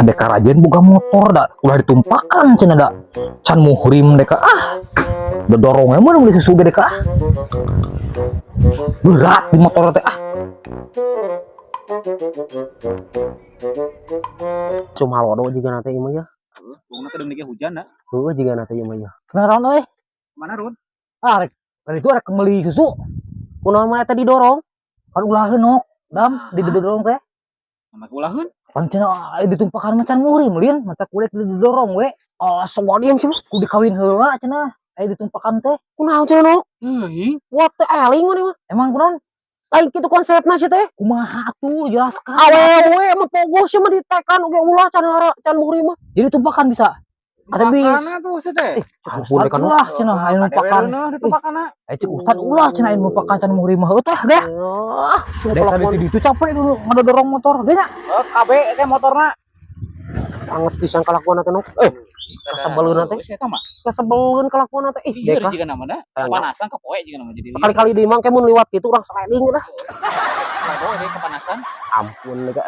deka rajin buka motor dah udah ditumpahkan cenah dah can muhrim deka udah dorongnya mau beli susu deka berat di motor teh Cuma halo jika nanti imah ya. Pokoknya kedeng dikit hujan dah. Jika nanti imah ya. kenaron euy Mana Run? rek tadi itu ada kembali susu Kunaon mah eta didorong? kan ulah heunok dam didorong teh Sama kulahun. kan cenah ditumpahkan macan muhrim lin mata kulit didorong we Oh, sogodin sih mah. kudu kawin heula cenah ditumpahkan teh Kunaon cenah nok? Heuh, What the eling mah emang kunaon lain kitu konsepna sih teh. kumaha tuh jelaskan Awewe mah pogo sih mah ditekan oge ulah can muhrim mah. jadi tumpahkan bisa Atuh bis. Makana tuh sih teh. Ampun dekan ulah cenah aya numpakan ditumpahkan. cek ustad ulah cenah aya numpakan can muhrim mah tah deh Ah, dek tadi itu capek dulu ngadorong motor ge nya KB teh motorna. banget pisan kelakuan teh nok. Kasebeleun teh. Saya tahu mah. Kasebeleun kelakuan teh. Iya Deka. jika nama dah. Kepanasan kepoe jika nama jadi. Sekali-kali di imang ke mun liwat kitu urang sliding dah. Kalau kepanasan. Ampun deka.